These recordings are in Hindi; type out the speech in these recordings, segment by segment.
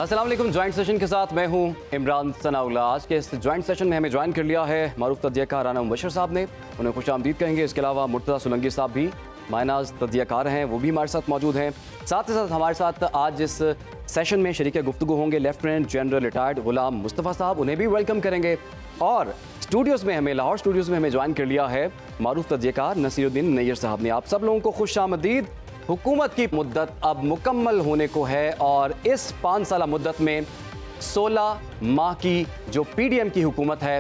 अस्सलाम वालेकुम। ज्वाइंट सेशन के साथ मैं हूं इमरान सनाउल्लाह। आज के इस ज्वाइंट सेशन में हमें ज्वाइन कर लिया है मारूफ तजियाकार राना मुबशर साहब ने, उन्हें खुश आमदीद कहेंगे। इसके अलावा मुर्तज़ा सुलंगी साहब भी मायनाज तजियाकार हैं, वो भी हमारे साथ मौजूद हैं। साथ ही साथ हमारे साथ आज इस सेशन में शरीक गुफ्तगू होंगे लेफ्टिनेंट जनरल रिटायर्ड गुलाम मुस्तफ़ा साहब, उन्हें भी वेलकम करेंगे। और स्टूडियोज़ में हमें लाहौर स्टूडियोज़ में हमें ज्वाइन कर लिया है मारूफ तजियाकार नसीरुद्दीन नैयर साहब ने। आप सब लोगों को खुश आमदीद। हुकूमत की मुद्दत अब मुकम्मल होने को है और इस 5 साल मुद्दत में 16 माह की जो PDM की हुकूमत है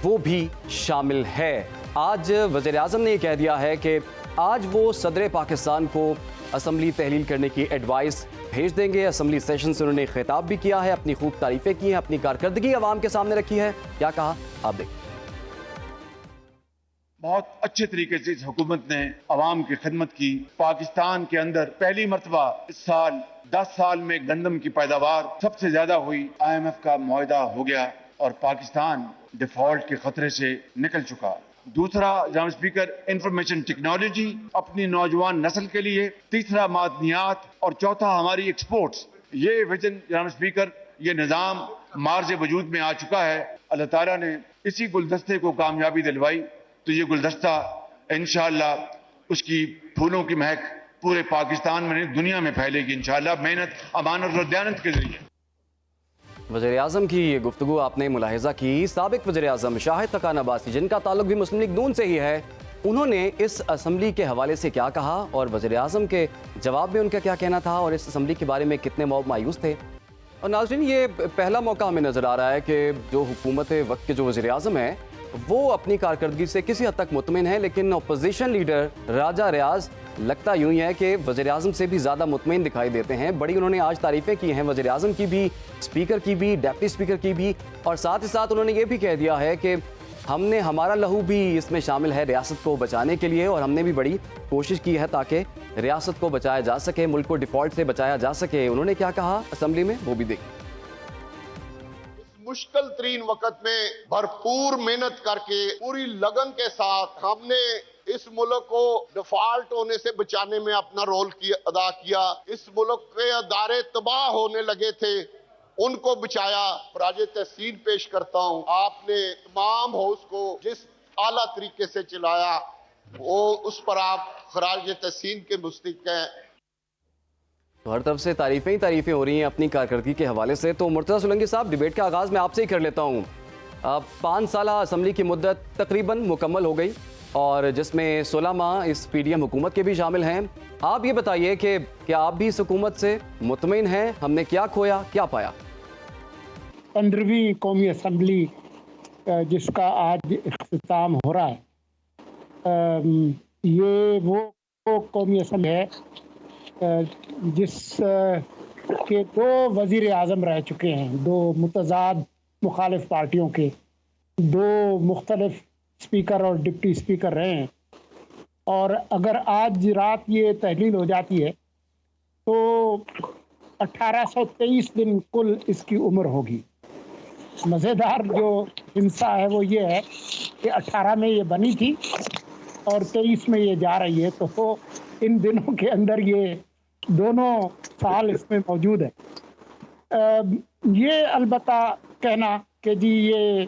वो भी शामिल है। आज वज़ीर आज़म ने यह कह दिया है कि आज वो सदर पाकिस्तान को असम्बली तहलील करने की एडवाइस भेज देंगे। असम्बली सेशन से उन्होंने खिताब भी किया है, अपनी खूब तारीफ़ें की हैं, अपनी कारकर्दगी आवाम के सामने रखी है। क्या कहा आप देखिए। बहुत अच्छे तरीके से इस हुकूमत ने अवाम की खिदमत की। पाकिस्तान के अंदर पहली मरतबा इस साल 10 साल में गंदम की पैदावार सबसे ज्यादा हुई। IMF का मुआहदा हो गया और पाकिस्तान डिफॉल्ट के खतरे से निकल चुका। दूसरा, जनाब स्पीकर, इंफॉर्मेशन टेक्नोलॉजी अपनी नौजवान नस्ल के लिए। तीसरा, मादनियात। और चौथा, हमारी एक्सपोर्ट्स। ये विजन जनाब स्पीकर, ये निज़ाम मार्ज वजूद में आ चुका है। अल्लाह ताला ने इसी गुलदस्ते को कामयाबी दिलवाई तो ये गुलदस्ता इंशाअल्लाह उसकी फूलों की महक पूरे पाकिस्तान में नहीं दुनिया में फैलेगी इंशाअल्लाह, मेहनत, अमानत और दयानत के जरिए। वज़ीर आज़म की ये गुफ्तगू आपने मुलाहिज़ा की। साबिक वज़ीर आज़म शाहिद खकान अब्बासी, जिनका ताल्लुक भी मुस्लिम लीग नून से ही है, उन्होंने इस असम्बली के हवाले से क्या कहा और वज़ीर आज़म के जवाब में उनका क्या कहना था और इस असम्बली के बारे में कितने मायूस थे। और नाज़रीन, ये पहला मौका हमें नज़र आ रहा है कि जो हुकूमत वक्त के जो वज़ीर आज़म है वो अपनी कारकर्दगी से किसी हद तक मुतमिन है, लेकिन अपोजिशन लीडर राजा रियाज लगता यूं ही है कि वज़ीर आज़म से भी ज़्यादा मुतमिन दिखाई देते हैं। बड़ी उन्होंने आज तारीफ़ें की हैं वज़ीर आज़म की भी, स्पीकर की भी, डिप्टी स्पीकर की भी, और साथ ही साथ उन्होंने ये भी कह दिया है कि हमने हमारा लहू भी इसमें शामिल है रियासत को बचाने के लिए और हमने भी बड़ी कोशिश की है ताकि रियासत को बचाया जा सके, मुल्क को डिफ़ॉल्ट से बचाया जा सके। उन्होंने क्या कहा असम्बली में वो भी देखिए। मुश्किल तरीन वक्त में भरपूर मेहनत करके पूरी लगन के साथ हमने इस मुल्क को डिफॉल्ट होने से बचाने में अपना रोल अदा किया। इस मुल्क के अदारे तबाह होने लगे थे, उनको बचाया। खराज तहसीन पेश करता हूँ, आपने तमाम हाउस को जिस आला तरीके से चलाया वो उस पर आप खराज तहसीन के मुस्तहिक हैं। तो हर तरफ से तारीफ़ें ही तारीफ़ें हो रही हैं अपनी कारकर्दगी के हवाले से। तो मुर्तज़ा सुलंगी साहब, डिबेट का आगाज़ मैं आपसे ही कर लेता हूँ। 5 साल असम्बली की मुद्दत तकरीबन मुकम्मल हो गई और जिसमें 16 माह इस PDM हुकूमत के भी शामिल हैं। आप ये बताइए कि क्या आप भी इस हुकूमत से मुतमिन हैं? हमने क्या खोया, क्या पाया? 15वीं कौमी असम्बली जिसका आज इख्तिताम हो रहा है, ये वो कौमी असम्बली है जिस के 2 वज़ीर आज़म रह चुके हैं, 2 मुतज़ाद मुखालिफ पार्टियों के, 2 मुख्तलिफ स्पीकर और डिप्टी स्पीकर रहे हैं। और अगर आज रात ये तहलील हो जाती है तो 1823 दिन कुल इसकी उम्र होगी। मज़ेदार जो हिंसा है वो ये है कि 18 में ये बनी थी और 23 में ये जा रही है, तो इन दिनों के अंदर ये दोनों साल इसमें मौजूद है। ये अलबत्ता कहना कि जी ये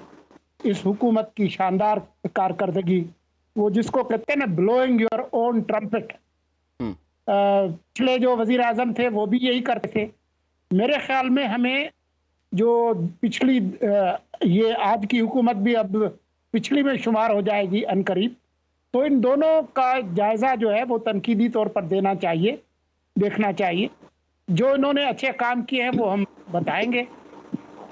इस हुकूमत की शानदार कारकर्दगी, वो जिसको कहते हैं ना ब्लोइंग योर ओन ट्रम्पेट, पिछले जो वज़ीर आज़म थे वो भी यही करते थे। मेरे ख्याल में हमें जो पिछली ये आज की हुकूमत भी अब पिछली में शुमार हो जाएगी अनकरीब, तो इन दोनों का जायज़ा जो है वो तनकीदी तौर पर देना चाहिए, देखना चाहिए। जो इन्होंने अच्छे काम किए हैं वो हम बताएंगे,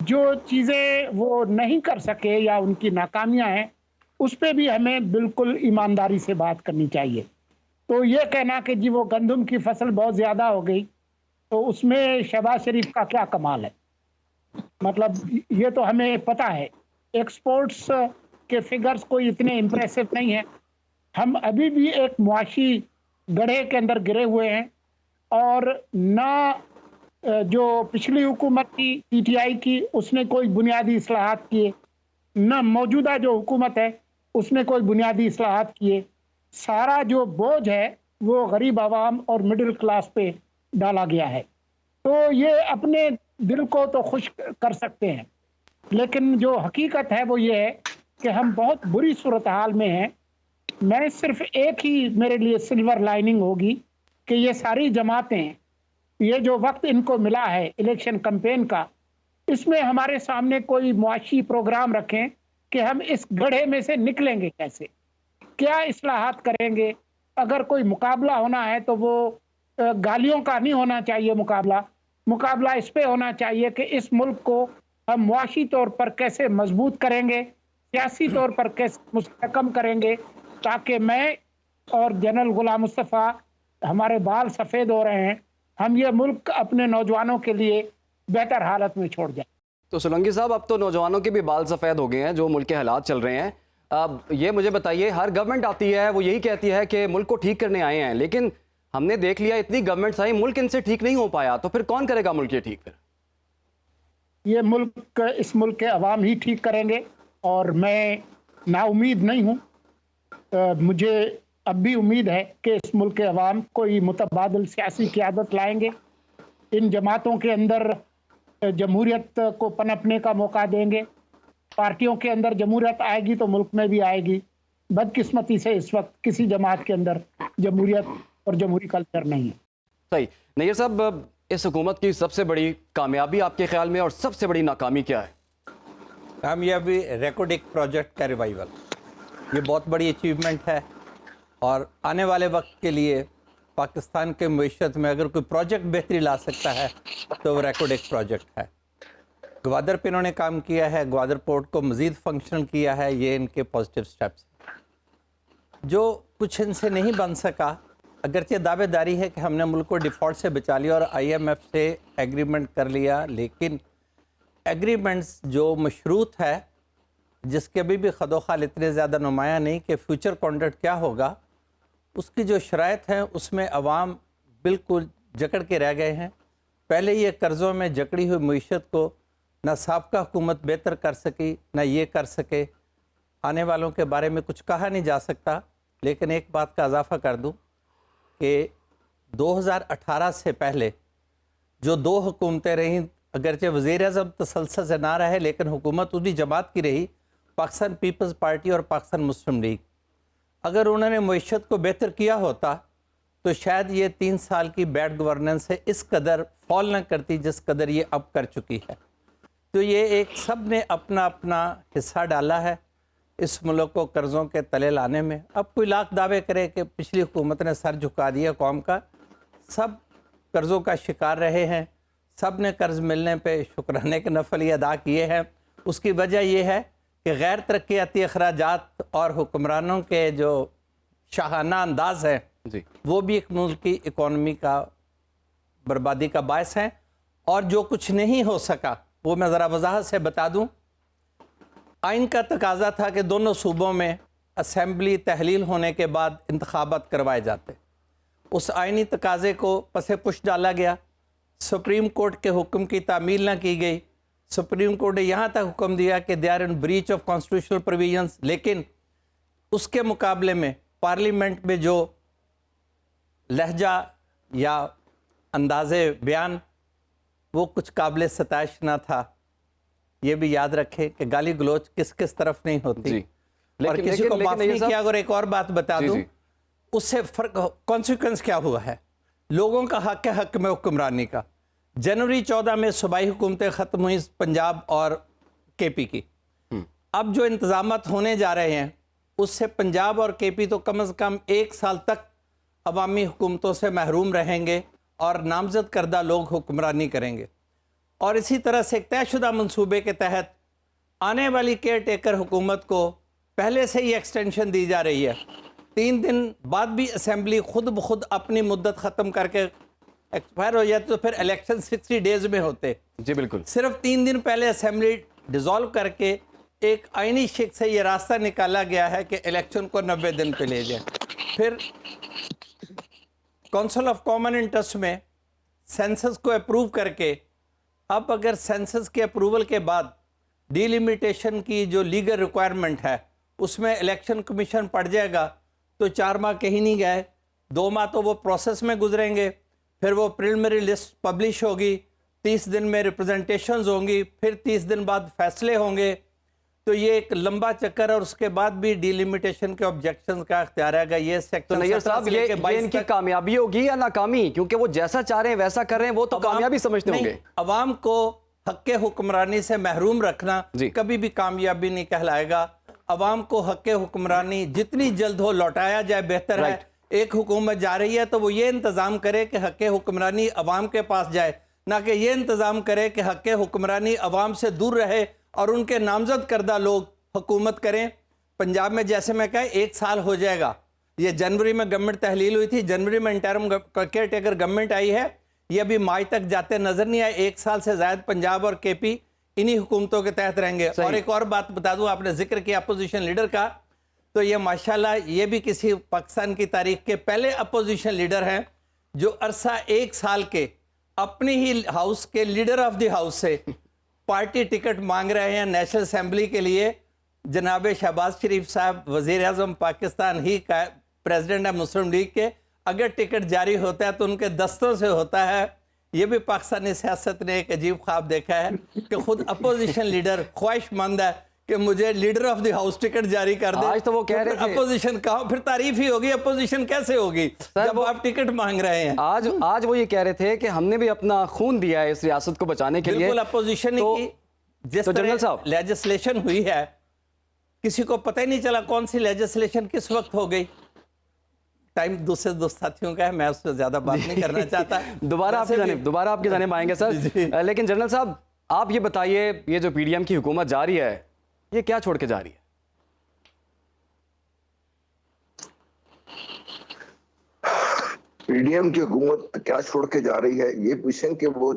जो चीज़ें वो नहीं कर सके या उनकी नाकामियां हैं उस पर भी हमें बिल्कुल ईमानदारी से बात करनी चाहिए। तो ये कहना कि जी वो गंदम की फसल बहुत ज़्यादा हो गई तो उसमें शहबाज शरीफ का क्या कमाल है, मतलब ये तो हमें पता है एक्सपोर्ट्स के फिगर्स कोई इतने इम्प्रेसिव नहीं है। हम अभी भी एक मुआशी गड्ढे के अंदर गिरे हुए हैं और ना जो पिछली हुकूमत की PTI की उसने कोई बुनियादी इस्लाहात किए, न मौजूदा जो हुकूमत है उसने कोई बुनियादी इस्लाहात किए। सारा जो बोझ है वो गरीब आवाम और मिडिल क्लास पे डाला गया है। तो ये अपने दिल को तो खुश कर सकते हैं, लेकिन जो हकीकत है वो ये है कि हम बहुत बुरी सूरत हाल में हैं। मैं सिर्फ एक ही मेरे लिए सिल्वर लाइनिंग होगी कि ये सारी जमातें, ये जो वक्त इनको मिला है इलेक्शन कैंपेन का, इसमें हमारे सामने कोई मुआशी प्रोग्राम रखें कि हम इस गड्ढे में से निकलेंगे कैसे, क्या इस्लाहात करेंगे। अगर कोई मुकाबला होना है तो वो गालियों का नहीं होना चाहिए। मुकाबला इस पे होना चाहिए कि इस मुल्क को हम मुआशी तौर पर कैसे मजबूत करेंगे, सियासी तौर पर कैसे मुस्तहकम करेंगे, ताकि मैं और जनरल गुलाम मुस्तफ़ा, हमारे बाल सफ़ेद हो रहे हैं, हम ये मुल्क अपने नौजवानों के लिए बेहतर हालत में छोड़ जाए। तो सोलंकी साहब, अब तो नौजवानों के भी बाल सफ़ेद हो गए हैं जो मुल्क के हालात चल रहे हैं। अब ये मुझे बताइए, हर गवर्नमेंट आती है वो यही कहती है कि मुल्क को ठीक करने आए हैं, लेकिन हमने देख लिया इतनी गवर्नमेंट्स आई, मुल्क इनसे ठीक नहीं हो पाया, तो फिर कौन करेगा मुल्क ये ठीक? फिर ये मुल्क, इस मुल्क के अवाम ही ठीक करेंगे, और मैं नाउमीद नहीं हूँ। मुझे अब भी उम्मीद है कि इस मुल्क के अवाम कोई मुतबादिल सियासी क़यादत लाएंगे, इन जमातों के अंदर जमहूरियत को पनपने का मौका देंगे। पार्टियों के अंदर जमहूरियत आएगी तो मुल्क में भी आएगी। बदकिस्मती से इस वक्त किसी जमात के अंदर जमहूरियत और जमहूरी कल्चर नहीं है। सही। नैयर साहब, इस हुकूमत की सबसे बड़ी कामयाबी आपके ख्याल में और सबसे बड़ी नाकामी क्या है? कामयाबी रेकोडिक प्रोजेक्ट का रिवाइवल, ये बहुत बड़ी अचीवमेंट है, और आने वाले वक्त के लिए पाकिस्तान के मईशत में अगर कोई प्रोजेक्ट बेहतरी ला सकता है तो वो रेकोडिक प्रोजेक्ट है। ग्वादर पे इन्होंने काम किया है, ग्वादर पोर्ट को मज़ीद फंक्शनल किया है, ये इनके पॉजिटिव स्टेप्स। जो कुछ इनसे नहीं बन सका, अगरचे दावेदारी है कि हमने मुल्क को डिफ़ॉल्ट से बचा लिया और IMF से एग्रीमेंट कर लिया, लेकिन एग्रीमेंट्स जो मशरूत है, जिसके अभी भी खदोखाल इतने ज़्यादा नुमाया नहीं कि फ्यूचर कॉन्ट्रैक्ट क्या होगा, उसकी जो शराइत हैं उसमें अवाम बिल्कुल जकड़ के रह गए हैं। पहले ये कर्ज़ों में जकड़ी हुई मईशत को ना साबका हुकूमत बेहतर कर सकी, ना ये कर सके। आने वालों के बारे में कुछ कहा नहीं जा सकता, लेकिन एक बात का इजाफ़ा कर दूं कि 2018 से पहले जो 2 हुकूमतें रहीं, अगरचे वज़ीर-ए-आज़म तसलसल से ना रहे, लेकिन हुकूमत उसी जमात की रही, पाकिस्तान पीपल्स पार्टी और पाकिस्तान मुस्लिम लीग। अगर उन्होंने मईशत को बेहतर किया होता तो शायद ये 3 साल की बैड गवर्नेंस से इस कदर फॉल न करती जिस कदर ये अब कर चुकी है। तो ये एक सब ने अपना अपना हिस्सा डाला है इस मुल्क को कर्ज़ों के तले लाने में। अब कोई लाख दावे करे कि पिछली हुकूमत ने सर झुका दिया कौम का, सब कर्ज़ों का शिकार रहे हैं, सब ने कर्ज़ मिलने पे शुक्राने के नफल अदा किए हैं। उसकी वजह यह है कि गैर तरक्याती अखराजात और हुक्मरानों के जो शाहाना अंदाज है जी, वो भी एक मुल्क की इकॉनमी का बर्बादी का बायस है। और जो कुछ नहीं हो सका वो मैं ज़रा वजाहत से बता दूं। आइन का तकाजा था कि दोनों सूबों में असम्बली तहलील होने के बाद इंतखाबात करवाए जाते। उस आइनी तकाजे को पसे पुश डाला गया, सुप्रीम कोर्ट के हुक्म की तामील न की गई। सुप्रीम कोर्ट ने यहाँ तक हुक्म दिया कि they are in breach of constitutional provisions, लेकिन उसके मुकाबले में पार्लियामेंट में जो लहजा या अंदाज़े बयान वो कुछ काबिल सताइश ना था। ये भी याद रखें कि गाली गलोच किस किस तरफ नहीं होती जी। और किसी को माफ़ नहीं किया। अगर एक और बात बता दूं, उससे फ़र्क कॉन्सिक्वेंस क्या हुआ है, लोगों का हक है हक में हुक्मरानी का। जनवरी 14 में सूबाई हुकूमतें ख़त्म हुई पंजाब और KP की। अब जो इंतज़ामात होने जा रहे हैं उससे पंजाब और KP तो कम से कम 1 साल तक अवामी हुकूमतों से महरूम रहेंगे और नामजद करदा लोग हुक्मरानी करेंगे। और इसी तरह से एक तयशुदा मंसूबे के तहत आने वाली केयर टेकर हुकूमत को पहले से ही एक्सटेंशन दी जा रही है। 3 दिन बाद भी असम्बली खुद ब खुद अपनी मुद्दत ख़त्म करके एक्सपायर हो जाती, तो फिर इलेक्शन 60 डेज में होते। जी बिल्कुल। सिर्फ 3 दिन पहले असम्बली डिज़ोल्व करके एक आइनी शिक से ये रास्ता निकाला गया है कि इलेक्शन को 90 दिन पे ले जाए। फिर काउंसिल ऑफ कॉमन इंटरेस्ट में सेंसस को अप्रूव करके, अब अगर सेंसस के अप्रूवल के बाद डिलिमिटेशन की जो लीगल रिक्वायरमेंट है उसमें इलेक्शन कमीशन पड़ जाएगा तो 4 माह कहीं नहीं गए, 2 माह तो वो प्रोसेस में गुजरेंगे। फिर वो प्रिलिमिनरी लिस्ट पब्लिश होगी, 30 दिन में रिप्रेजेंटेशंस होंगी, फिर 30 दिन बाद फैसले होंगे। तो ये एक लंबा चक्कर और उसके बाद भी डिलिमिटेशन के ऑब्जेक्शंस का इख्तियार है। ये तो सेक्शन नैयर साहब, ये इनकी कामयाबी होगी या नाकामी? क्योंकि वो जैसा चाह रहे हैं वैसा कर रहे हैं, वो तो कामयाबी समझते होंगे। अवाम को हक़ हुक्मरानी से महरूम रखना कभी भी कामयाबी नहीं कहलाएगा। अवाम को हक़ हुक्मरानी जितनी जल्द हो लौटाया जाए बेहतर है। एक हुकूमत जा रही है तो वो ये इंतज़ाम करे कि हक़ हुक्मरानी अवाम के पास जाए, ना कि ये इंतज़ाम करे कि हक़ हुक्मरानी अवाम से दूर रहे और उनके नामजद करदा लोग हुकूमत करें। पंजाब में जैसे मैं कहा 1 साल हो जाएगा, ये जनवरी में गवर्नमेंट तहलील हुई थी, जनवरी में इंटरिम केयर टेकर गवर्नमेंट आई है, ये अभी मार्च तक जाते नजर नहीं आए। 1 साल से ज़्यादा पंजाब और केपी इन्हीं हुकूमतों के तहत रहेंगे। और एक और बात बता दूं, आपने जिक्र किया अपोजिशन लीडर का, तो ये माशाल्लाह ये भी किसी पाकिस्तान की तारीख के पहले अपोजिशन लीडर हैं जो अरसा 1 साल के अपनी ही हाउस के लीडर ऑफ द हाउस से पार्टी टिकट मांग रहे हैं नेशनल असेंबली के लिए। जनाब शहबाज शरीफ साहब वज़ीर आज़म पाकिस्तान ही का प्रेसिडेंट है मुस्लिम लीग के, अगर टिकट जारी होता है तो उनके दस्तों से होता है। ये भी पाकिस्तानी सियासत ने एक अजीब ख्वाब देखा है कि खुद अपोजिशन लीडर ख्वाहिशमंद है कि मुझे leader of the house ticket जारी कर दे। आज तो वो कह रहे थे अपोजिशन का, फिर तारीफ ही होगी, अपोजिशन कैसे होगी जब आप टिकट मांग रहे हैं। आज वो ये कह रहे थे कि हमने भी अपना खून दिया है इस रियासत को बचाने के लिए। बिल्कुल अपोजिशन की जिस जनरल साहब लेजिस्लेशन हुई है, किसी को पता ही नहीं चला कौन सी लेजिस्लेशन किस वक्त हो गई। टाइम दूसरे दोस्त साथियों का है, मैं उससे ज्यादा बात नहीं करना चाहता। दोबारा आपकी जानिब आएंगे सर। लेकिन जनरल साहब आप ये बताइए, ये जो पीडीएम की हुकूमत जा रही है, ये क्या छोड़ के जा रही है? पीडीएम की हुकूमत क्या छोड़ के जा रही है, ये पूछें कि वो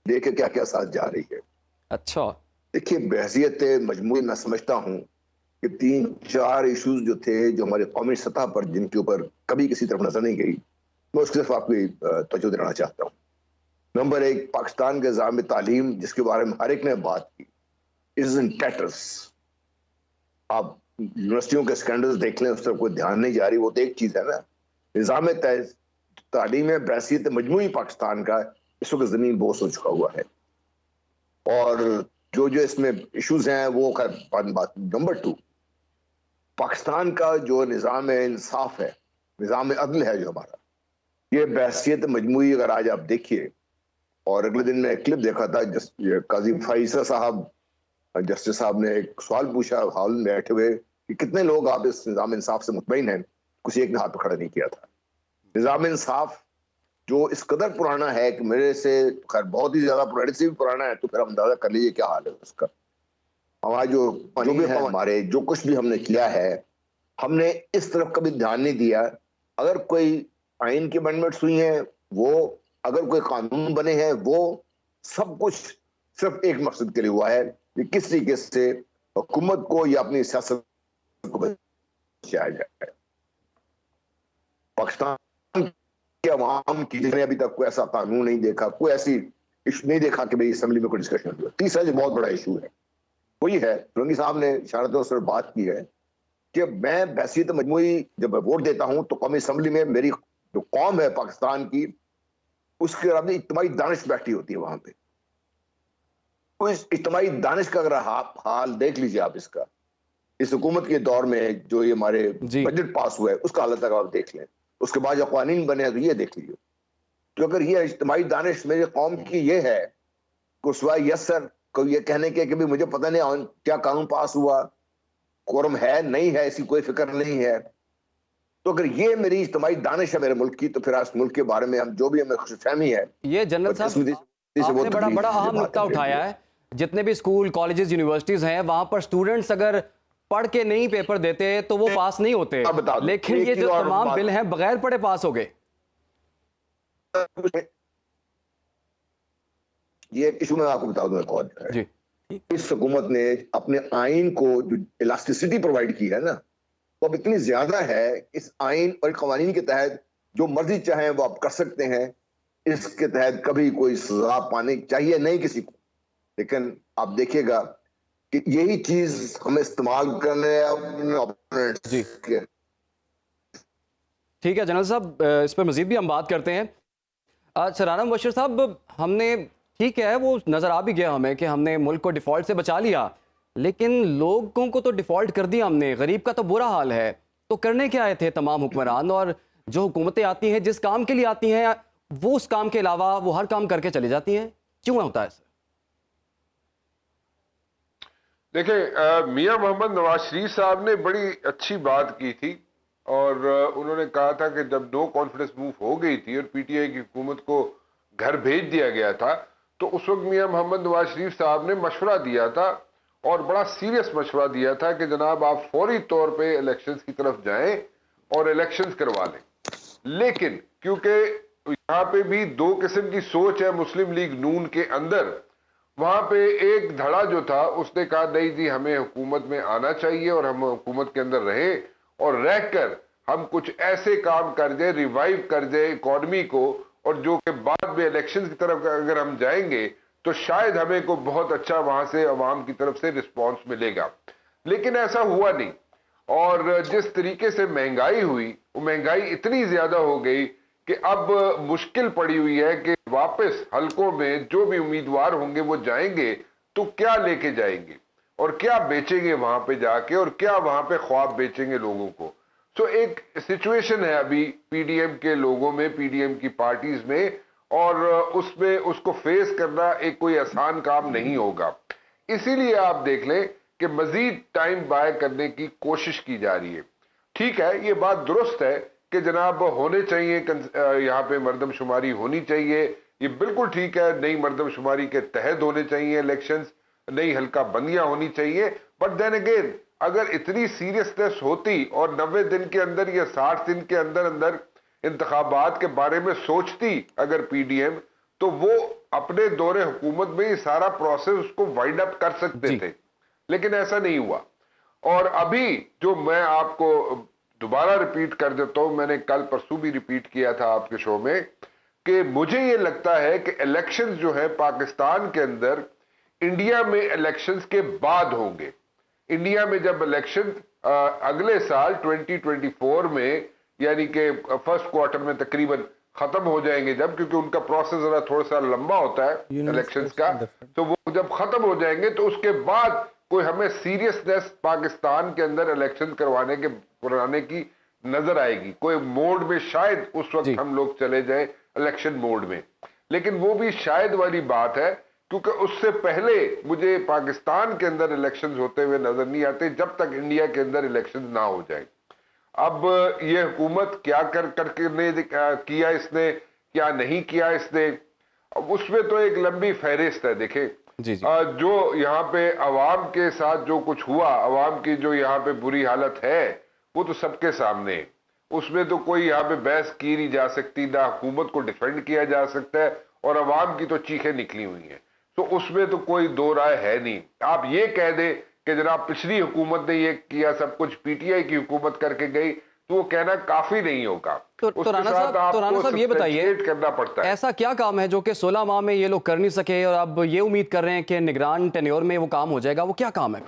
देखे क्या क्या साथ जा रही है। अच्छा, देखिए, बहसियत मजमूई मैं समझता हूँ कि 3-4 इश्यूज जो थे, जो हमारे कौमी सतह पर जिनके ऊपर कभी किसी तरफ नजर नहीं गई, मैं उसकी तरफ आपकी तवज्जो दिलाना चाहता हूँ। नंबर 1, पाकिस्तान के निज़ाम तालीम, जिसके बारे में हर एक ने बात की, इज इन टैटर्स। आप यूनिवर्सिटियों के स्कैंडल्स देख लें, उस तरफ कोई ध्यान नहीं जा रही, वो तो एक चीज है ना। निज़ाम तालीम बहसियत मजमूई पाकिस्तान का इस वक्त जमीन बोस हो चुका हुआ है। और जो जो इसमें इश्यूज हैं वो बात। नंबर 2, पाकिस्तान का जो निज़ाम इंसाफ है, निज़ाम अदल है जो हमारा, ये बहसियत मजमूई अगर आज आप देखिए, और अगले दिन मैं एक क्लिप देखा था, काजी फैसल साहब जस्टिस साहब ने एक सवाल पूछा हॉल में बैठे हुए कि कितने लोग आप इस निज़ाम इंसाफ से मुतमईन हैं, किसी एक ने हाथ पर खड़ा नहीं किया था। निज़ाम इंसाफ जो इस कदर पुराना है कि मेरे से खैर बहुत ही ज्यादा पुराने से भी पुराना है, तो फिर आप अंदाजा कर लीजिए क्या हाल है उसका। हमारा जो भी है, हमारे जो कुछ भी हमने किया है, हमने इस तरफ कभी ध्यान नहीं दिया। अगर कोई आइन की अमेंडमेंट्स हुई हैं, वो अगर कोई कानून बने हैं, वो सब कुछ सिर्फ एक मकसद के लिए हुआ है कि किस तरीके से हुकूमत को या अपनी सियासत को बचाया जाए। पाकिस्तान के अवाम की जिसने अभी तक कोई ऐसा कानून नहीं देखा, कोई ऐसी इशू नहीं देखा कि भाई असेंबली में कोई डिस्कशन हुआ। तीसरा जो बहुत बड़ा इशू है वो ये है, फिरंगी साहब ने इशारतों से बात की है कि मैं बहसियत मजमूई जब वोट देता हूं तो कौमी असेंबली में मेरी जो कौम है पाकिस्तान की, उसके अपनी इज्तिमाई दानिश बैठी होती है वहां पे। तो इस इज्तिमाई दानिश का अगर हाल देख लीजिए आप, इसका इस हुकूमत के दौर में जो ये हमारे बजट पास हुआ है उसका हालत अगर आप देख लें, उसके बाद जो कानून बने हैं तो ये देख लीजिए। तो अगर ये इज्तिमाई दानिश मेरी कौम की ये है कि सिवाय यस सर को ये कहने के कि भी मुझे पता नहीं क्या कानून पास हुआ, कोरम है नहीं है, ऐसी कोई फिक्र नहीं है, तो अगर ये मेरी इज्तिमाई दानिश है मेरे मुल्क की, तो फिर इस मुल्क के बारे में हम जो भी हमें खुशफहमी है। ये जनरल साहब आपने बड़ा अहम नुक्ता उठाया है। जितने भी स्कूल, कॉलेजेस, यूनिवर्सिटीज हैं, वहां पर स्टूडेंट्स अगर पढ़ के नहीं पेपर देते तो वो पास नहीं होते, लेकिन ये जो तमाम बिल हैं बगैर पढ़े पास हो गए। ये एक इशू मैं आपको बता दूं एक और है। इस हुकूमत ने अपने आइन को जो इलास्टिसिटी प्रोवाइड की है ना, वो अब इतनी ज्यादा है, इस आइन और कवानीन के तहत जो मर्जी चाहे वो आप कर सकते हैं। इसके तहत कभी कोई सजा पाने चाहिए नहीं किसी को, लेकिन आप देखिएगा कि यही चीज हम इस्तेमाल करने जी ठीक है जनरल साहब, इस पर मजीद भी हम बात करते हैं। सराना मुबशर साहब, हमने ठीक है, वो नजर आ भी गया हमें कि हमने मुल्क को डिफॉल्ट से बचा लिया, लेकिन लोगों को तो डिफॉल्ट कर दिया हमने। गरीब का तो बुरा हाल है। तो करने क्या आए थे तमाम हुक्मरान? और जो हुकूमतें आती हैं जिस काम के लिए आती हैं, वो उस काम के अलावा वो हर काम करके चली जाती हैं। क्यों होता है ऐसा? देखिए, मियां मोहम्मद नवाज शरीफ साहब ने बड़ी अच्छी बात की थी और उन्होंने कहा था कि जब नो कॉन्फिडेंस मूव हो गई थी और पीटीआई की हुकूमत को घर भेज दिया गया था, तो उस वक्त मियां मोहम्मद नवाज शरीफ साहब ने मशवरा दिया था और बड़ा सीरियस मशवरा दिया था कि जनाब आप फौरी तौर पे इलेक्शंस की तरफ जाएं और इलेक्शंस करवा लें। लेकिन क्योंकि यहाँ पे भी दो किस्म की सोच है मुस्लिम लीग नून के अंदर, वहां पे एक धड़ा जो था उसने कहा नहीं जी हमें हुकूमत में आना चाहिए और हम हुकूमत के अंदर रहे और रहकर हम कुछ ऐसे काम कर जाए, रिवाइव कर जाए इकॉनमी को, और जो कि बाद में इलेक्शन की तरफ अगर हम जाएंगे तो शायद हमें को बहुत अच्छा वहां से अवाम की तरफ से रिस्पॉन्स मिलेगा। लेकिन ऐसा हुआ नहीं और जिस तरीके से महंगाई हुई, वो महंगाई इतनी ज्यादा हो गई कि अब मुश्किल पड़ी हुई है कि वापस हलकों में जो भी उम्मीदवार होंगे वो जाएंगे तो क्या लेके जाएंगे और क्या बेचेंगे वहां पे जाके और क्या वहां पे ख्वाब बेचेंगे लोगों को। सो एक सिचुएशन है अभी पीडीएम के लोगों में, पीडीएम की पार्टीज में, और उसमें उसको फेस करना एक कोई आसान काम नहीं होगा। इसीलिए आप देख लें कि मजीद टाइम बाय करने की कोशिश की जा रही है। ठीक है, ये बात दुरुस्त है कि जनाब होने चाहिए, यहाँ पे मर्दमशुमारी होनी चाहिए, ये बिल्कुल ठीक है। नई मर्दमशुमारी के तहत होने चाहिए इलेक्शंस, नई हल्का बंदियां होनी चाहिए। बट देन अगेन अगर इतनी सीरियसनेस होती और 90 दिन के अंदर या 60 दिन के अंदर अंदर इंतखाबात के बारे में सोचती अगर पीडीएम, तो वो अपने दौरे हुकूमत में ही सारा प्रोसेस उसको वाइंड अप कर सकते थे। लेकिन ऐसा नहीं हुआ। और अभी जो मैं आपको दोबारा रिपीट कर देता हूं, मैंने कल परसों भी रिपीट किया था आपके शो में, कि मुझे ये लगता है कि इलेक्शंस जो है पाकिस्तान के अंदर इंडिया में इलेक्शंस के बाद होंगे। इंडिया में जब इलेक्शन अगले साल 2024 में, यानी कि फर्स्ट क्वार्टर में तकरीबन खत्म हो जाएंगे जब, क्योंकि उनका प्रोसेस जरा थोड़ा सा लंबा होता है इलेक्शंस का, तो वो जब खत्म हो जाएंगे तो उसके बाद कोई हमें सीरियसनेस पाकिस्तान के अंदर इलेक्शन कराने की नजर आएगी। कोई मोड में शायद उस वक्त हम लोग चले जाएं इलेक्शन मोड में, लेकिन वो भी शायद वाली बात है, क्योंकि उससे पहले मुझे पाकिस्तान के अंदर इलेक्शंस होते हुए नजर नहीं आते जब तक इंडिया के अंदर इलेक्शंस ना हो जाए। अब ये हुकूमत क्या किया इसने, क्या नहीं किया इसने, अब उसमें तो एक लंबी फहरिस्त है। देखें जो यहाँ पे अवाम के साथ जो कुछ हुआ, अवाम की जो यहाँ पे बुरी हालत है, वो तो सबके सामने है। उसमें तो कोई यहाँ पे बहस की नहीं जा सकती, ना हुकूमत को डिफेंड किया जा सकता है, और अवाम की तो चीखें निकली हुई हैं। तो उसमें तो कोई दो राय है नहीं। आप ये कह दे कि जनाब पिछली हुकूमत ने ये किया सब कुछ, पीटीआई की हुकूमत करके गई, तो वो कहना काफी नहीं होगा। तो राणा साहब ये बताइए, करना पड़ता है। ऐसा क्या काम है जो कि 16 माह में ये लोग कर नहीं सके और अब ये उम्मीद कर रहे हैं कि निगरान टेन्योर में वो काम हो जाएगा? वो क्या काम है?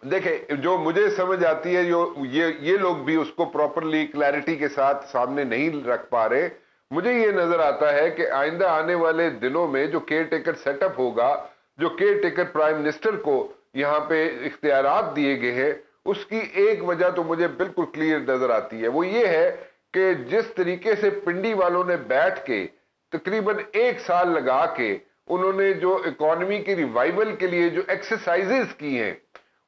देखें, जो मुझे समझ आती है, जो ये लोग भी उसको प्रॉपरली क्लैरिटी के साथ सामने नहीं रख पा रहे। मुझे ये नजर आता है कि आइंदा आने वाले दिनों में जो केयर टेकर सेटअप होगा, जो केयर टेकर प्राइम मिनिस्टर को यहाँ पे इख्तियारात दिए गए हैं, उसकी एक वजह तो मुझे बिल्कुल क्लियर नजर आती है। वो ये है कि जिस तरीके से पिंडी वालों ने बैठ के तकरीबन 1 साल लगा के उन्होंने जो इकोनॉमी की रिवाइवल के लिए जो एक्सरसाइजेस की हैं,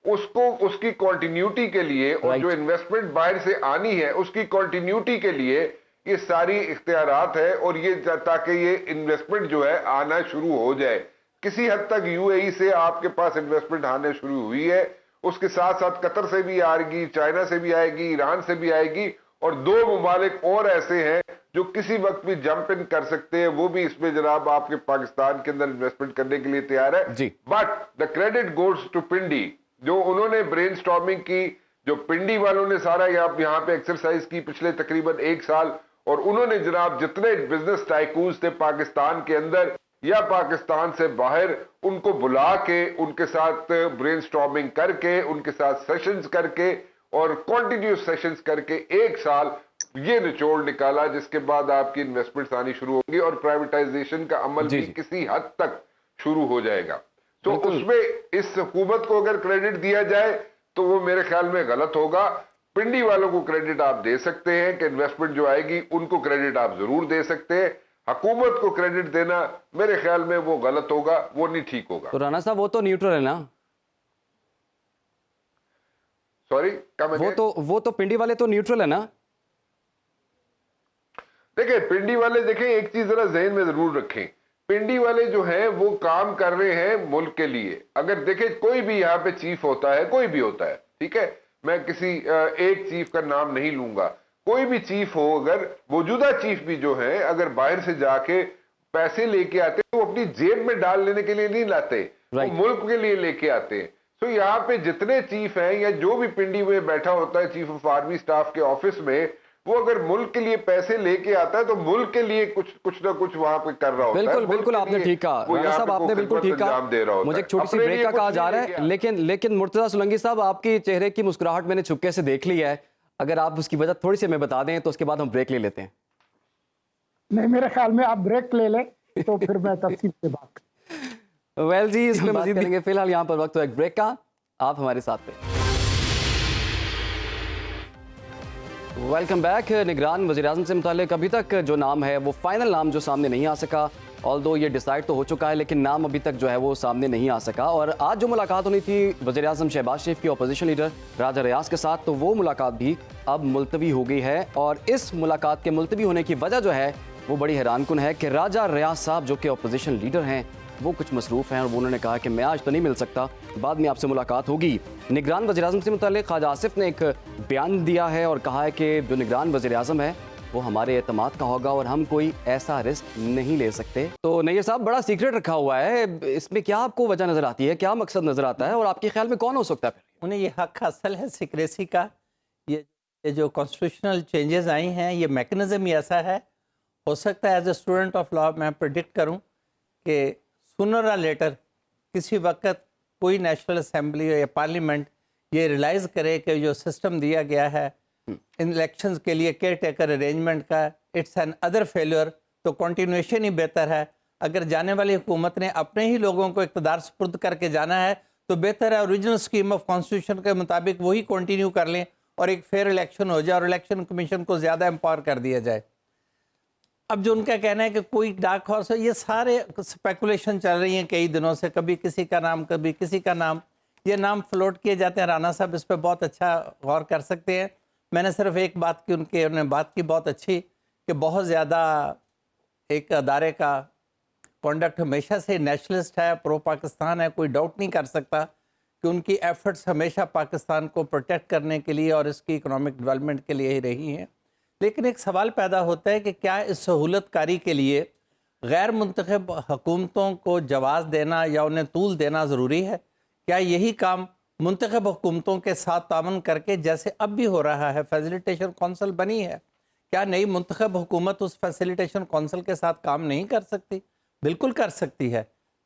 उसको उसकी कंटिन्यूटी के लिए, और जो इन्वेस्टमेंट बाहर से आनी है उसकी कंटिन्यूटी के लिए ये सारी इख्तियारात है, और ये ताकि ये इन्वेस्टमेंट जो है आना शुरू हो जाए। किसी हद तक यूएई से आपके पास इन्वेस्टमेंट आने शुरू हुई है, उसके साथ साथ कतर से भी आएगी, चाइना से भी आएगी, ईरान से भी आएगी, और 2 ममालिक और ऐसे हैं जो किसी वक्त भी जंप इन कर सकते हैं, वो भी इसमें जनाब आपके पाकिस्तान के अंदर इन्वेस्टमेंट करने के लिए तैयार है। But the credit goes to Pindi, जो उन्होंने ब्रेनस्टॉर्मिंग की, जो पिंडी वालों ने सारा यहाँ पे एक्सरसाइज की पिछले तकरीबन 1 साल, और उन्होंने जनाब जितने बिजनेस टाइकून्स थे पाकिस्तान के अंदर या पाकिस्तान से बाहर, उनको बुला के उनके साथ ब्रेनस्टॉर्मिंग करके, उनके साथ सेशंस करके और कॉन्टिन्यूस सेशंस करके 1 साल ये निचोड़ निकाला, जिसके बाद आपकी इन्वेस्टमेंट्स आनी शुरू होंगी और प्राइवेटाइजेशन का अमल जी, भी जी। किसी हद तक शुरू हो जाएगा। तो बिल्कुल। उसमें इस हुकूमत को अगर क्रेडिट दिया जाए तो वो मेरे ख्याल में गलत होगा। पिंडी वालों को क्रेडिट आप दे सकते हैं कि इन्वेस्टमेंट जो आएगी उनको क्रेडिट आप जरूर दे सकते हैं। हुकूमत को क्रेडिट देना मेरे ख्याल में वो गलत होगा, वो नहीं ठीक होगा। तो राणा साहब वो तो न्यूट्रल है ना, सॉरी क्या मैं वो तो पिंडी वाले तो न्यूट्रल है ना। देखिए पिंडी वाले, देखें एक चीज जरा जहन में जरूर रखें, पिंडी वाले जो हैं वो काम कर रहे हैं मुल्क के लिए। अगर देखें कोई भी यहाँ पे चीफ होता है, कोई भी होता है, ठीक है, मैं किसी एक चीफ का नाम नहीं लूंगा, कोई भी चीफ हो, अगर मौजूदा चीफ भी जो है अगर बाहर से जाके पैसे लेके आते तो अपनी जेब में डाल लेने के लिए नहीं लाते, वो Right. मुल्क के लिए लेके आते हैं। तो यहाँ पे जितने चीफ हैं या जो भी पिंडी में बैठा होता है चीफ ऑफ आर्मी स्टाफ के ऑफिस में, वो अगर मुल्क के लिए पैसे लेके आता है तो मुल्क के लिए कुछ ना कुछ वहां पे कर रहा होता है। बिल्कुल मुल्क बिल्कुल के आपने लिए ठीक कहा वो राणा यहाँ साहब, पे आपने कोई बिल्कुल ठीक खिदमत अंजाम दे रहा कहा। होता मुझे है। एक छोटी सी अपने ब्रेक लिए का कुछ कहा जा नहीं रहा लेके है, आता। लेकिन मुर्तजा सुलंगी साहब आपकी चेहरे की मुस्कुराहट मैंने चुपके से देख ली है, अगर आप उसकी वजह थोड़ी सी हमें बता दें तो उसके बाद हम ब्रेक ले लेते हैं। नहीं, मेरे ख्याल में आप ब्रेक ले लें तो फिर मैं तफसील से बात करूं। वेल जी, इसमें मजीद करेंगे, फिलहाल यहाँ पर वक्त हो एक ब्रेक का, आप हमारे साथ थे। Welcome back. निगरान वज़ीर-ए-आज़म से मुताल्लिक अभी तक जो नाम है वो फाइनल नाम जो सामने नहीं आ सका, ऑल्दो ये डिसाइड तो हो चुका है लेकिन नाम अभी तक जो है वो सामने नहीं आ सका। और आज जो मुलाकात होनी थी वज़ीर-ए-आज़म शहबाज शरीफ की अपोजिशन लीडर राजा रियाज के साथ, तो वो मुलाकात भी अब मुलतवी हो गई है। और इस मुलाकात के मुलतवी होने की वजह जो है वो बड़ी हैरानकुन है कि राजा रियाज साहब जो कि अपोजिशन लीडर हैं वो कुछ मसरूफ़ हैं और वो उन्होंने कहा कि मैं आज तो नहीं मिल सकता, बाद में आपसे मुलाकात होगी। निगरान वज़ीर-ए-आज़म से मुताल्लिक़ ख्वाजा आसिफ ने एक बयान दिया है और कहा है कि जो निगरान वज़ीर-ए-आज़म है वो हमारे एतमाद का होगा और हम कोई ऐसा रिस्क नहीं ले सकते। तो नैयर साहब, बड़ा सीक्रेट रखा हुआ है, इसमें क्या आपको वजह नज़र आती है, क्या मकसद नज़र आता है और आपके ख्याल में कौन हो सकता है फिर? उन्हें ये हक हासिल है सीक्रेसी का। ये जो कॉन्स्टिट्यूशनल चेंजेस आई हैं, ये मैकेनिज्म ही ऐसा है। हो सकता है as a student of law मैं प्रिडिक्ट करूं कि सूनर और लेटर किसी वक्त कोई नेशनल असेंबली या पार्लियामेंट ये रियलाइज़ करे कि जो सिस्टम दिया गया है इन इलेक्शंस के लिए केयर टेकर अरेंजमेंट का, इट्स एन अदर फेलियर, तो कंटिन्यूएशन ही बेहतर है। अगर जाने वाली हुकूमत ने अपने ही लोगों को इक़्तिदार सुपुर्द करके जाना है तो बेहतर है ओरिजिनल स्कीम ऑफ कॉन्स्टिट्यूशन के मुताबिक वही कंटिन्यू कर लें और एक फेयर इलेक्शन हो जाए और इलेक्शन कमीशन को ज़्यादा एम्पावर कर दिया जाए। अब जो उनका कहना है कि कोई डार्क हॉर्स है, ये सारे स्पेकुलेशन चल रही हैं कई दिनों से, कभी किसी का नाम कभी किसी का नाम, ये नाम फ्लोट किए जाते हैं। राणा साहब इस पर बहुत अच्छा गौर कर सकते हैं। मैंने सिर्फ एक बात की, उन्होंने बात की बहुत अच्छी कि बहुत ज़्यादा एक अदारे का कॉन्डक्ट हमेशा से नेशनलिस्ट है, प्रो पाकिस्तान है, कोई डाउट नहीं कर सकता कि उनकी एफर्ट्स हमेशा पाकिस्तान को प्रोटेक्ट करने के लिए और इसकी इकोनॉमिक डेवलपमेंट के लिए ही रही हैं। लेकिन एक सवाल पैदा होता है कि क्या इस सहूलतकारी के लिए गैर मुंतखब हुकूमतों को जवाज़ देना या उन्हें तूल देना ज़रूरी है? क्या यही काम मुंतखब हुकूमतों के साथ तावन करके, जैसे अब भी हो रहा है, फैसिलिटेशन कौंसल बनी है, क्या नई मुंतखब हुकूमत उस फैसिलिटेशन कौंसल के साथ काम नहीं कर सकती? बिल्कुल कर सकती है।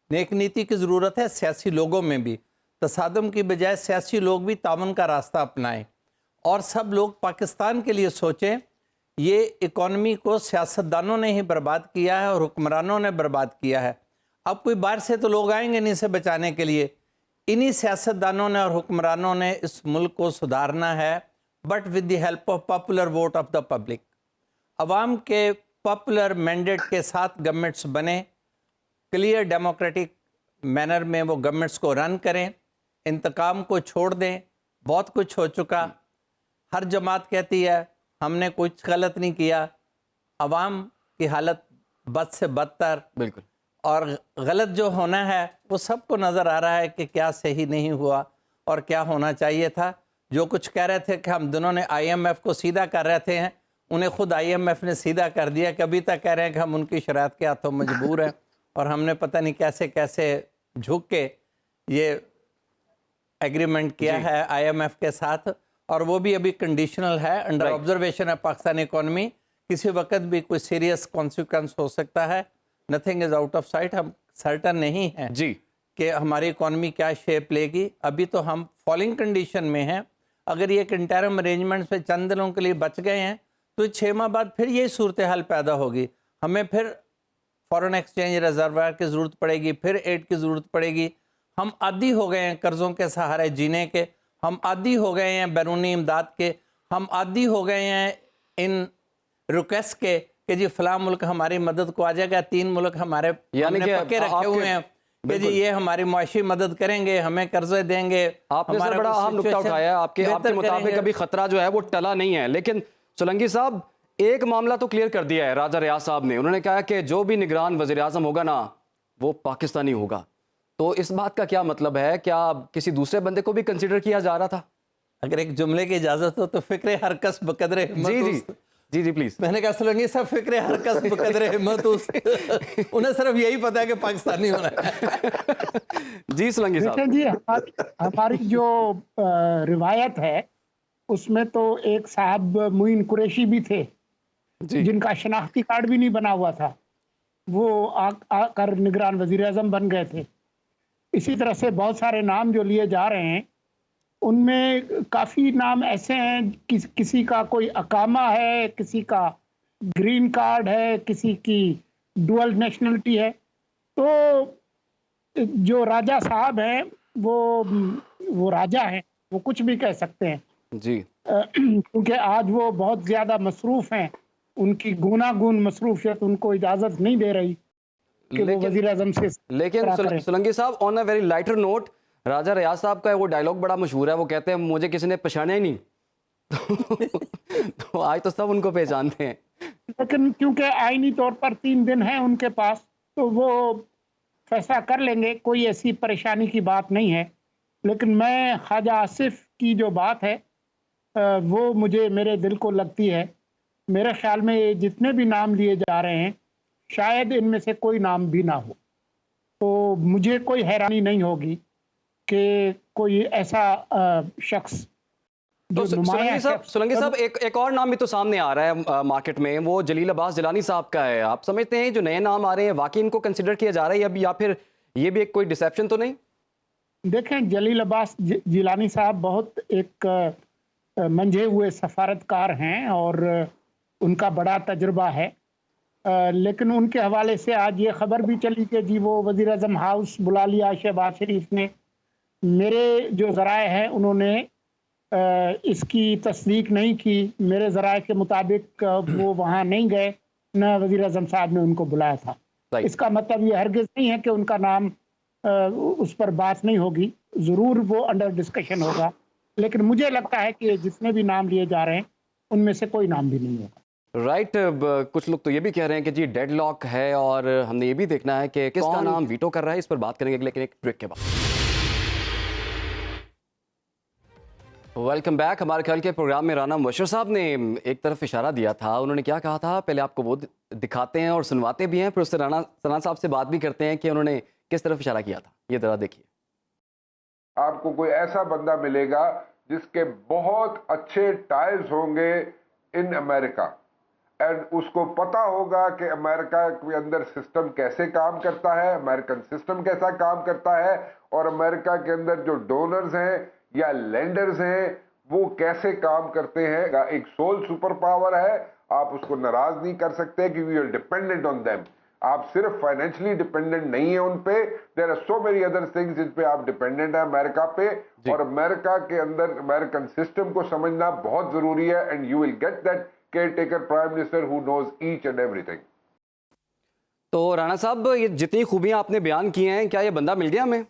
नेक नीति की ज़रूरत है सियासी लोगों में भी। तसादम की बजाय सियासी लोग भी तावन का रास्ता अपनाएं और सब लोग पाकिस्तान के लिए सोचें। ये इकॉनमी को सियासतदानों ने ही बर्बाद किया है और हुक्मरानों ने बर्बाद किया है। अब कोई बाहर से तो लोग आएंगे नहीं इसे बचाने के लिए। इन्हीं सियासतदानों ने और हुक्मरानों ने इस मुल्क को सुधारना है, but with the help of popular vote of the public. अवाम के पॉपुलर मैंडेट के साथ गवर्नमेंट्स बने, क्लियर डेमोक्रेटिक मैनर में वो गवर्नमेंट्स को रन करें, इंतकाम को छोड़ दें। बहुत कुछ हो चुका, हर जमात कहती है हमने कुछ गलत नहीं किया, अवाम की हालत बद से बदतर, बिल्कुल, और गलत जो होना है वो सबको नज़र आ रहा है कि क्या सही नहीं हुआ और क्या होना चाहिए था। जो कुछ कह रहे थे कि हम दोनों ने IMF को सीधा कर रहे थे, उन्हें खुद IMF ने सीधा कर दिया। कभी तक कह रहे हैं कि हम उनकी शरारत के हाथों मजबूर हैं और हमने पता नहीं कैसे कैसे झुक के ये एग्रीमेंट किया है IMF के साथ, और वो भी अभी कंडीशनल है, अंडर ऑब्जर्वेशन है पाकिस्तान इकोनॉमी। किसी वक्त भी कोई सीरियस कॉन्सिक्वेंस हो सकता है। Nothing is out of site. हम सर्टन नहीं हैं जी कि हमारी इकोनॉमी क्या शेप लेगी। अभी तो हम फॉलिंग कंडीशन में हैं। अगर ये इंटरम अरेंजमेंट से चंद दिनों के लिए बच गए हैं तो 6 माह बाद फिर यही सूरत हाल पैदा होगी। हमें फिर फॉरेन एक्सचेंज रिजर्वायर की ज़रूरत पड़ेगी, फिर एड की ज़रूरत पड़ेगी। हम आदी हो गए हैं कर्ज़ों के सहारे जीने के, हम आदी हो गए हैं बैरूनी इमदाद के, हम आदी हो गए हैं इन रिक्वेस्ट के कि जी फलां मुल्क हमारी मदद को आ जाएगा, 3 मुल्क हमारे यानी हमने कि पक्के रखे हुए हैं कि जी ये हमारी मुआशी मदद करेंगे, हमें कर्जे देंगे। आपने सर हमारा बड़ा अहम नुकता सिचुएशन उठाया, आपके बेहतर मुताबिक करेंगे। अभी खतरा जो है वो टला नहीं है। लेकिन सोलंकी साहब, एक मामला तो क्लियर कर दिया है राजा रियाज साहब ने। उन्होंने कहा कि जो भी निगरान वज़ीर आज़म होगा ना, वो पाकिस्तानी होगा। तो इस बात का क्या मतलब है? क्या किसी दूसरे बंदे को भी कंसिडर किया जा रहा था? अगर एक जुमले की इजाजत हो तो फिक्र हर कस बकदरे हिम्मत जी जी प्लीज। मैंने कहा सोलंकी साहब फिक्र हर कस बकदरे हिम्मत उन्हें सिर्फ यही पता है कि पाकिस्तानी होना है। जी सोलंकी साहब। देखें जी, हमारी जो रिवायत है उसमें तो एक साहब मुइन कुरैशी भी थे जी जिनका शनाख्ती कार्ड भी नहीं बना हुआ था, वो आकर निगरान वजीर आज़म बन गए थे। इसी तरह से बहुत सारे नाम जो लिए जा रहे हैं उनमें काफ़ी नाम ऐसे हैं किसी का कोई अकामा है, किसी का ग्रीन कार्ड है, किसी की डुअल नेशनलिटी है। तो जो राजा साहब हैं वो राजा हैं, वो कुछ भी कह सकते हैं जी। क्योंकि आज वो बहुत ज़्यादा मसरूफ़ हैं, उनकी गुनागुन मसरूफियत उनको इजाज़त नहीं दे रही कि वो वज़ीर आज़म से लेकिन सोलंकी साहब, on a very lighter note, Raja Riyaz साहब का वो डायलॉग बड़ा मशहूर है। वो कहते हैं मुझे किसी ने पहचाना ही नहीं। तो आज तो सब उनको पहचानते हैं। लेकिन क्योंकि आईनी तौर पर 3 दिन है उनके पास, तो वो फैसला कर लेंगे, कोई ऐसी परेशानी की बात नहीं है। लेकिन मैं ख्वाजा आसिफ की जो बात है वो मुझे मेरे दिल को लगती है। मेरे ख्याल में ये जितने भी नाम लिए जा रहे हैं शायद इनमें से कोई नाम भी ना हो, तो मुझे कोई हैरानी नहीं होगी कि कोई ऐसा शख्स तो जो नुमाया सोलंकी साहब एक और नाम भी तो सामने आ रहा है मार्केट में, वो जलील अब्बास जिलानी साहब का है। आप समझते हैं जो नए नाम आ रहे हैं वाकई इनको कंसिडर किया जा रहा है या फिर ये भी एक कोई डिसेप्शन तो नहीं? देखें, जलील अब्बास जिलानी साहब बहुत एक मंझे हुए सफारतकार हैं और उनका बड़ा तजुर्बा है। लेकिन उनके हवाले से आज ये खबर भी चली कि जी वो वज़ीर आज़म हाउस बुला लिया शहबाज शरीफ ने। मेरे जो ज़राए हैं उन्होंने इसकी तस्दीक नहीं की। मेरे ज़राए के मुताबिक वो वहाँ नहीं गए, न वज़ीर आज़म साहब ने उनको बुलाया था। इसका मतलब ये हरगिज़ नहीं है कि उनका नाम उस पर बात नहीं होगी, ज़रूर वो अंडर डिस्कशन होगा। लेकिन मुझे लगता है कि जितने भी नाम लिए जा रहे हैं उनमें से कोई नाम भी नहीं होगा। राइट। कुछ लोग तो ये भी कह रहे हैं कि जी डेडलॉक है और हमने ये भी देखना है कि किसका नाम वीटो कर रहा है। इस पर बात करेंगे लेकिन एक ब्रेक के बाद। Welcome back. हमारे ख्याल के प्रोग्राम में राना मुबशर साहब ने एक तरफ इशारा दिया था। उन्होंने क्या कहा था, पहले आपको वो दिखाते हैं और सुनवाते भी हैं, फिर उससे राना साहब से बात भी करते हैं कि उन्होंने किस तरफ इशारा किया था। ये जरा देखिए। आपको कोई ऐसा बंदा मिलेगा जिसके बहुत अच्छे टाइल्स होंगे इन अमेरिका, एंड उसको पता होगा कि अमेरिका के अंदर सिस्टम कैसे काम करता है, अमेरिकन सिस्टम कैसा काम करता है, और अमेरिका के अंदर जो डोनर्स हैं या लेंडर्स हैं वो कैसे काम करते हैं। एक सोल सुपर पावर है, आप उसको नाराज नहीं कर सकते कि we are dependent on them. आप सिर्फ फाइनेंशियली डिपेंडेंट नहीं है उन पे, there are so many other things जिन पे आप डिपेंडेंट है अमेरिका पे। और अमेरिका के अंदर अमेरिकन सिस्टम को समझना बहुत जरूरी है, and you will get that caretaker prime minister who knows each and everything. तो राणा साहब, ये जितनी खूबियां आपने बयान की हैं, क्या ये बंदा मिल गया हमें?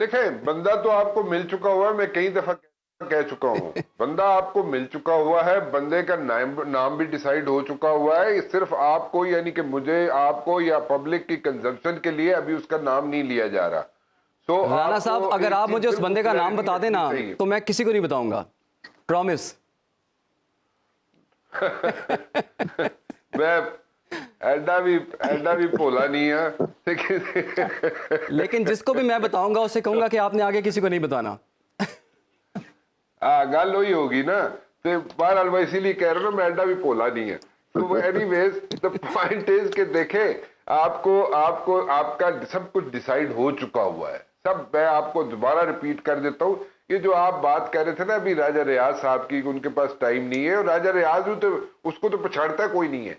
देखें, बंदा तो आपको मिल चुका हुआ है, मैं कई दफा कह चुका हूं। बंदा आपको मिल चुका हुआ है, बंदे का नाम भी डिसाइड हो चुका हुआ है। सिर्फ आपको, यानी कि मुझे, आपको या पब्लिक की कंजम्पशन के लिए अभी उसका नाम नहीं लिया जा रहा। तो राणा साहब, अगर आप मुझे उस बंदे का नाम बता देना तो मैं किसी को नहीं बताऊंगा, प्रॉमिस। मैं एडा भी भोला नहीं है। लेकिन जिसको भी मैं बताऊंगा उससे कहूंगा कि आपने आगे किसी को नहीं बताना। गल वही होगी ना। तो बहरहाल मैं इसीलिए कह रहा हूँ ना, मैं एडा भी भोला नहीं है। तो एनीवेज द पॉइंट इज कि देखे, आपको आपका सब कुछ डिसाइड हो चुका हुआ है। सब मैं आपको दोबारा रिपीट कर देता हूँ ये जो आप बात कर रहे थे ना अभी राजा रियाज साहब की, उनके पास टाइम नहीं है, और राजा रियाज तो उसको तो पछाड़ता कोई नहीं है,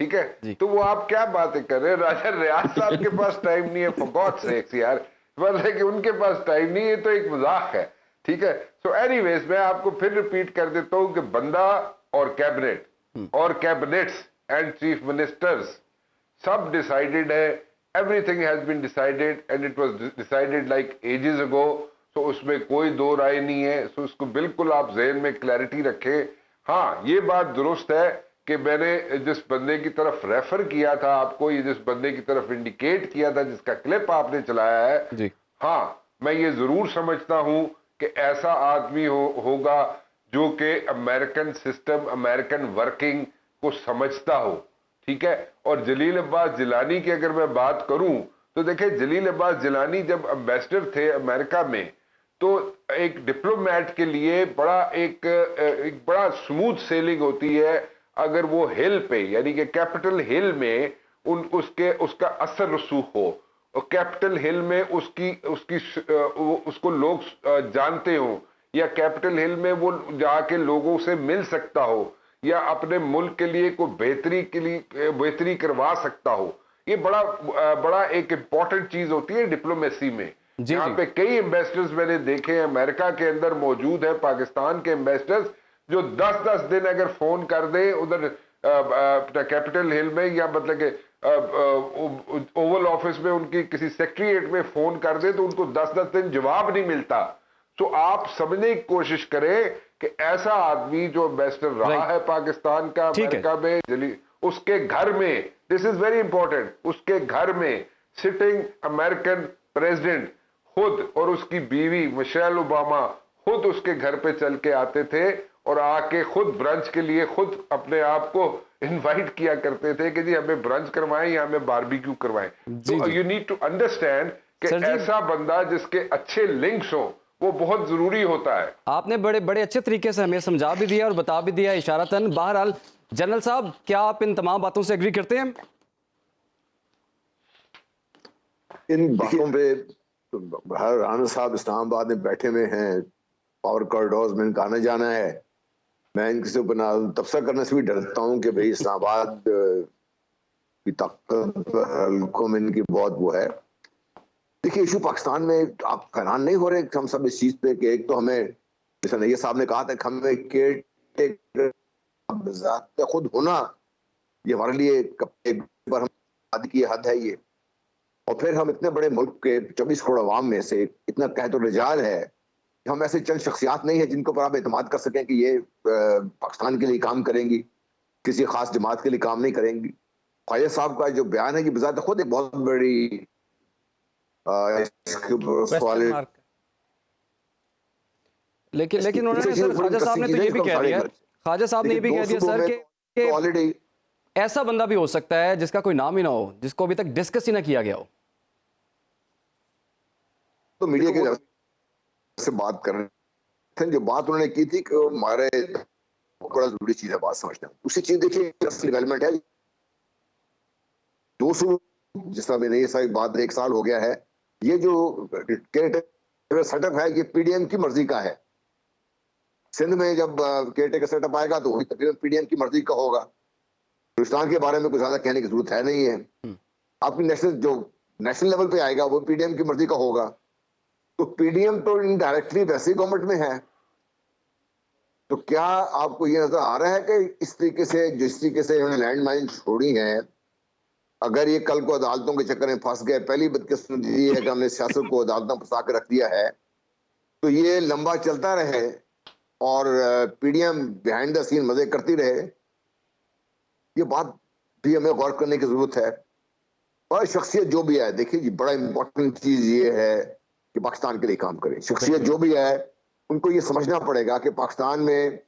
ठीक है, तो वो आप क्या बातें कर रहे हैं, राजा रियाज साहब के पास टाइम नहीं है, फॉर गॉड सेक्स यार, मतलब कि उनके पास टाइम नहीं है तो एक मजाक है, ठीक है। सो एनीवेज मैं आपको फिर रिपीट कर देता हूं कि बंदा और कैबिनेट और कैबिनेट्स एंड चीफ मिनिस्टर्स सब डिसाइडेड है, everything has been decided and it was decided like ages ago, तो उसमें कोई दो राय नहीं है। सो उसको बिल्कुल आप ज़हन में क्लैरिटी रखें। हाँ, ये बात दुरुस्त है कि मैंने जिस बंदे की तरफ रेफर किया था आपको, ये जिस बंदे की तरफ इंडिकेट किया था, जिसका क्लिप आपने चलाया है जी। हाँ, मैं ये जरूर समझता हूं कि ऐसा आदमी होगा जो कि अमेरिकन सिस्टम, अमेरिकन वर्किंग को समझता हो, ठीक है। और जलील अब्बास जिलानी की अगर मैं बात करूं तो देखिए, जलील अब्बास जिलानी जब एम्बेसडर थे अमेरिका में, तो एक डिप्लोमेट के लिए एक बड़ा स्मूथ सेलिंग होती है अगर वो हिल पे, यानी कि कैपिटल हिल में उसका असर रसूख हो, और कैपिटल हिल में उसको लोग जानते हो, या कैपिटल हिल में वो जाके लोगों से मिल सकता हो, या अपने मुल्क के लिए कोई बेहतरी करवा सकता हो। ये बड़ा एक इंपॉर्टेंट चीज होती है डिप्लोमेसी में। यहाँ पे कई एम्बेसडर्स मैंने देखे हैं अमेरिका के अंदर मौजूद है, पाकिस्तान के एम्बेसडर्स, जो 10-10 दिन अगर फोन कर दे उधर कैपिटल हिल में, या मतलब के ओवल ऑफिस में उनकी किसी सेक्रेटरीट में फोन कर दे तो उनको 10-10 दिन जवाब नहीं मिलता। तो आप समझने की कोशिश करें कि ऐसा आदमी जो एम्बेसडर रहा है पाकिस्तान का अमेरिका में, उसके घर में, दिस इज वेरी इंपॉर्टेंट, उसके घर में सिटिंग अमेरिकन प्रेसिडेंट खुद और उसकी बीवी मिशेल ओबामा खुद उसके घर पे चल के आते थे, और आके खुद ब्रंच के लिए खुद अपने आप को इनवाइट किया करते थे कि जी हमें ब्रंच करवाएं या हमें बारबेक्यू करवाएं। तो यू नीड टू अंडरस्टैंड कि ऐसा बंदा जिसके अच्छे लिंक्स हो वो बहुत जरूरी होता है। आपने बड़े बड़े अच्छे तरीके से हमें समझा भी दिया और बता भी दिया इशारतन। बहरहाल जनरल साहब, क्या आप इन तमाम बातों से एग्री करते हैं? इन बातों पे राणा साहब इस्लामाबाद में बैठे हुए हैं, पावर कॉरिडोर्स में इनका आना जाना है। मैं इनसे ऊपर तबसरा करने से भी डरता हूँ कि भाई इस्लामाबाद की ताकत हल्कों में इनकी बहुत वो है। देखिए, इशू पाकिस्तान में आप हैरान नहीं हो रहे हम सब इस चीज पे कि एक तो हमें, जैसे नैयर साहब ने कहा था कि हमें केयर खुद होना, ये हमारे लिए एक पर हम की हद है ये। और फिर हम इतने बड़े मुल्क के 24 करोड़ अवाम में से इतना कहतो रिजाल है, हम ऐसे चंद शख्सियात नहीं है जिनको पर आप एतमाद कर सकें कि ये पाकिस्तान के लिए काम करेंगी, किसी खास जमात के लिए काम नहीं करेंगी। ख्वाजा साहब का जो बयान है, ये बजात खुद एक बहुत बड़ी लेकिन उन्होंने सर, ख्वाजा साहब ने तो ये भी कह दिया, ख्वाजा साहब ने ये भी कह दिया सर कि ऑलरेडी ऐसा बंदा भी हो सकता है जिसका कोई नाम ही ना हो, जिसको अभी तक डिस्कस ही ना किया गया हो। तो मीडिया के से बात कर रहे थे, जो बात उन्होंने की थी कि हमारे बड़ा जरूरी चीज है बात समझना। उसी चीज देखिए, डेवलपमेंट है 200, जिस तरह मैंने ये सारी बात 1 साल हो गया है, ये जो सेटअप है ये पीडीएम की मर्जी का है। सिंध में जब केयरटेकर सेटअप आएगा तो वही तकरीबन पीडीएम की मर्जी का होगा। हिंदुस्तान के बारे में कुछ ज्यादा कहने की जरूरत है नहीं है। आपकी नेशनल लेवल पे आएगा वो पीडीएम की मर्जी का होगा। तो पीडीएम तो इनडायरेक्टली वैसे ही गवर्नमेंट में है। तो क्या आपको ये नजर आ रहा है कि इस तरीके से, जिस तरीके से इन्होंने लैंड माइन छोड़ी है, अगर ये कल को अदालतों के चक्कर में फंस गए, पहली बदकिस्मती है कि हमने सियासत को अदालतों में फंसा कर रख दिया है, तो ये लंबा चलता रहे और पीडीएम बिहाइंड द सीन मजे करती रहे, ये बात भी हमें गौर करने की जरूरत है। और शख्सियत जो भी है, देखिए बड़ा इंपॉर्टेंट चीज ये है कि पाकिस्तान के लिए काम करें। शख्सियत जो भी है उनको ये समझना पड़ेगा कि पाकिस्तान में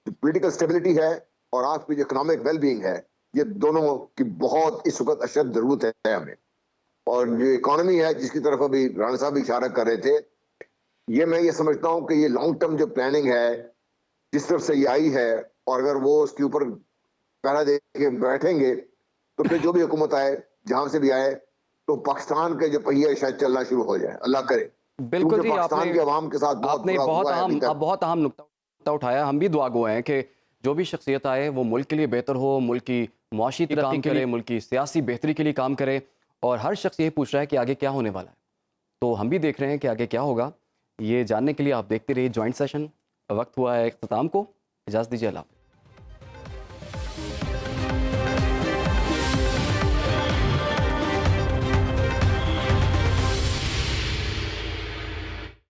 जो पॉलिटिकल स्टेबिलिटी है और आपकी जो इकोनॉमिक वेलबींग है, ये दोनों की बहुत इस वक्त अशद जरूरत है हमें। और जो इकोनॉमी है जिसकी तरफ अभी राणा साहब भी इशारा कर रहे थे, ये मैं ये समझता हूँ कि ये लॉन्ग टर्म जो प्लानिंग है जिस तरफ से ये आई है, और अगर वो उसके ऊपर पहरा दे के बैठेंगे तो फिर जो भी हुकूमत आए, जहां से भी आए, तो पाकिस्तान के जो पहिया शायद चलना शुरू हो जाए, अल्लाह करे। बिल्कुल क्योंकि जी, पाकिस्तान के अवाम के साथ बहुत आपने बुरा बहुत हुआ है अभी अहम तक। बहुत अहम नुक्ता उठाया। हम भी दुआ गो हैं कि जो भी शख्सियत आए वो मुल्क के लिए बेहतर हो, मुल्क की मुआशी तरक्की करे, मुल्क की सियासी बेहतरी के लिए काम करे। और हर शख्स ये पूछ रहा है कि आगे क्या होने वाला है, तो हम भी देख रहे हैं कि आगे क्या होगा। ये जानने के लिए आप देखते रहिए जॉइंट सेशन। वक्त हुआ है इख्तिताम को, इजाज़त दीजिए, अल्लाह हाफ़िज़।